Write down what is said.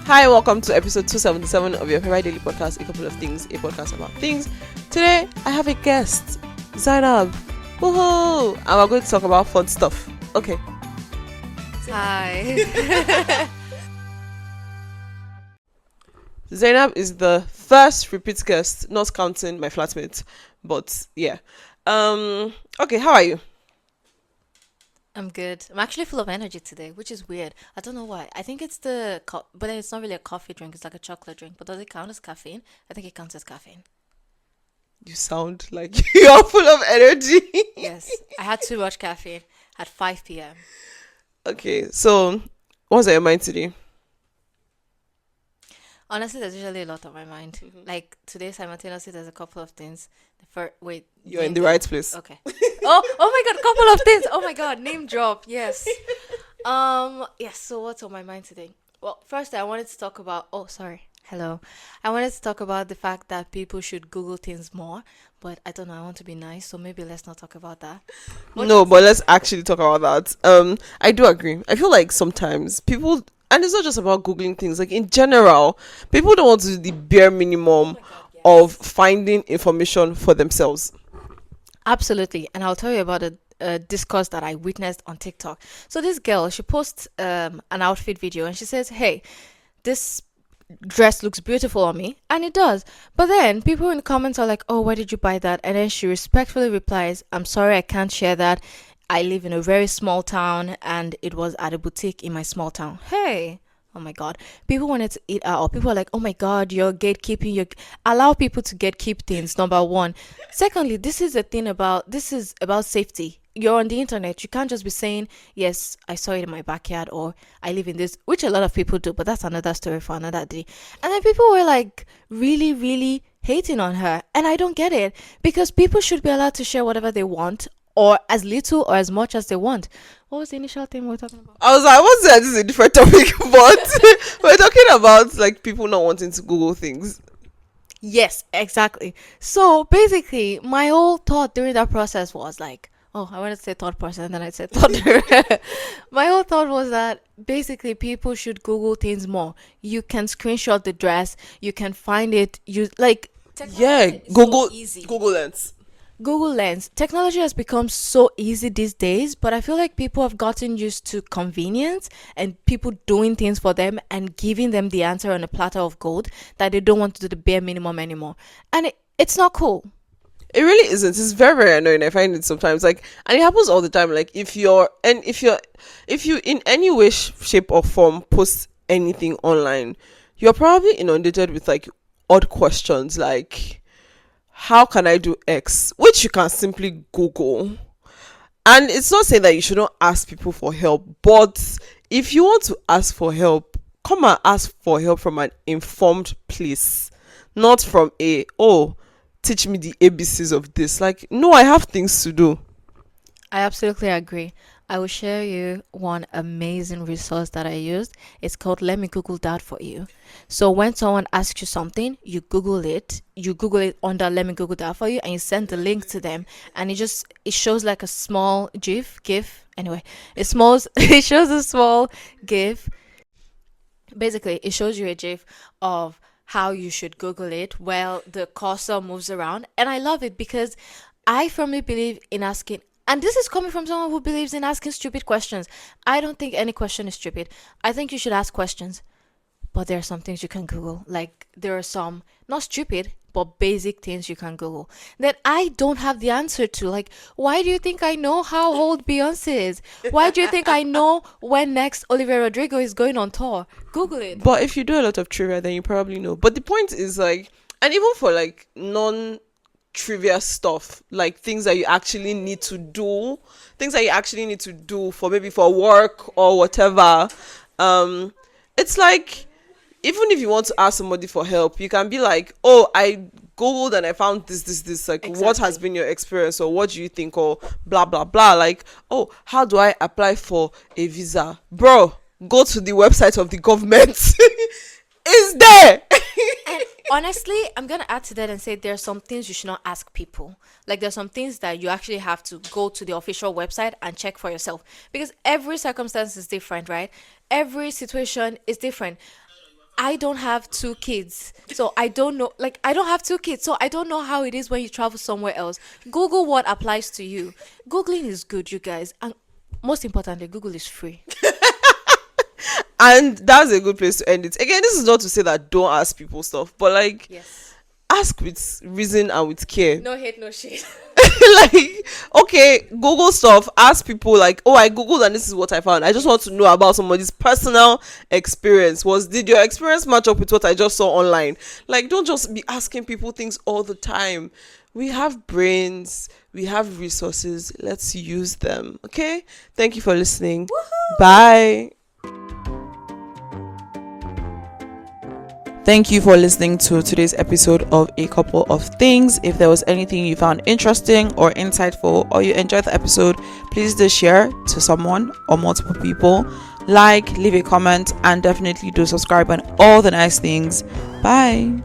Hi, welcome to episode 277 of your favorite daily podcast, A Couple of Things, a podcast about things. Today, I have a guest, Zainab. Woohoo! And we're going to talk about fun stuff. Okay. Hi. Zainab is the first repeat guest, not counting my flatmate. But yeah. Okay, how are you? I'm good. I'm actually full of energy today, which is weird. I don't know why. I think it's but it's not really a coffee drink. It's like a chocolate drink. But does it count as caffeine? I think it counts as caffeine. You sound like you're full of energy. Yes. I had too much caffeine at 5 p.m. Okay, so what's on your mind today? Honestly, there's usually a lot on my mind. Like today, simultaneously, there's a couple of things. Wait. You're in name the them. right place. Okay. Oh my god, couple of things. Oh my god, name drop. Yes. Yes, so what's on my mind today? Well, first I wanted to talk about Hello. I wanted to talk about the fact that people should Google things more, but I don't know, I want to be nice, so maybe let's not talk about that. No, but let's actually talk about that. I do agree. I feel like sometimes people, and it's not just about Googling things, like in general, people don't want to do the bare minimum of finding information for themselves. Absolutely. And I'll tell you about a discourse that I witnessed on TikTok. So this girl, she posts an outfit video and she says, hey, this dress looks beautiful on me. And it does. But then people in the comments are like, oh, where did you buy that? And then she respectfully replies, I'm sorry, I can't share that. I live in a very small town and it was at a boutique in my small town. Hey. Oh my god. People wanted to eat out. People are like, oh my god, you're gatekeeping. You allow people to gatekeep things, number one. Secondly, this is about safety. You're on the internet. You can't just be saying, yes, I saw it in my backyard or I live in this, which a lot of people do, but that's another story for another day. And then people were like really, really hating on her. And I don't get it because people should be allowed to share whatever they want or as little or as much as they want. What was the initial thing we were talking about? I was like, I was saying this is a different topic, but we're talking about like people not wanting to Google things. Yes, exactly. So basically, my whole thought during that process was like, oh, I wanted to say third person, and then I said thought. My whole thought was that basically people should Google things more. You can screenshot the dress, you can find it. You like Yeah, technology is Google, so easy. Google Lens. Google Lens. Technology has become so easy these days, but I feel like people have gotten used to convenience and people doing things for them and giving them the answer on a platter of gold that they don't want to do the bare minimum anymore. And it's not cool. It really isn't. It's very, very annoying. I find it sometimes like, and it happens all the time. Like if you in any way, shape or form post anything online, you're probably inundated with like odd questions like, how can I do X? Which you can simply Google. And it's not saying that you shouldn't ask people for help, but if you want to ask for help, come and ask for help from an informed place, not from teach me the ABCs of this. Like, no, I have things to do. I absolutely agree. I will share you one amazing resource that I used. It's called Let Me Google That For You. So when someone asks you something, you Google it. You Google it under Let Me Google That For You and you send the link to them. And it shows like a small GIF. Anyway, it shows a small GIF. Basically, it shows you a GIF of how you should Google it while the cursor moves around. And I love it because I firmly believe in asking, and this is coming from someone who believes in asking stupid questions. I don't think any question is stupid. I think you should ask questions. But there are some things you can Google. Like there are some, not stupid, but basic things you can Google that I don't have the answer to. Like, why do you think I know how old Beyonce is? Why do you think I know when next Olivia Rodrigo is going on tour? Google it. But if you do a lot of trivia, then you probably know. But the point is like, and even for like trivia stuff, like things that you actually need to do, for maybe for work or whatever, it's like, even if you want to ask somebody for help, you can be like, oh, I googled and I found this, like, Exactly. What has been your experience, or what do you think, or blah blah blah. Like, oh, how do I apply for a visa? Bro, go to the website of the government. It's there. And honestly, I'm gonna add to that and say there are some things you should not ask people. Like there's some things that you actually have to go to the official website and check for yourself because every circumstance is different, right? Every situation is different. I don't have two kids, so I don't know. Like, I don't have two kids, so I don't know how it is when you travel somewhere else. Google what applies to you. Googling is good, you guys, and most importantly, Google is free. And that's a good place to end it. Again, this is not to say that don't ask people stuff, but like, Yes. ask with reason and with care. No hate, no shade. Like, okay, Google stuff, ask people like, oh, I googled and this is what I found. I just want to know about somebody's personal experience. Did your experience match up with what I just saw online? Like, don't just be asking people things all the time. We have brains, we have resources, let's use them. Okay, thank you for listening. Woohoo! Bye. Thank you for listening to today's episode of A Couple of Things. If there was anything you found interesting or insightful, or you enjoyed the episode, please do share to someone or multiple people. Like, leave a comment, and definitely do subscribe and all the nice things. Bye.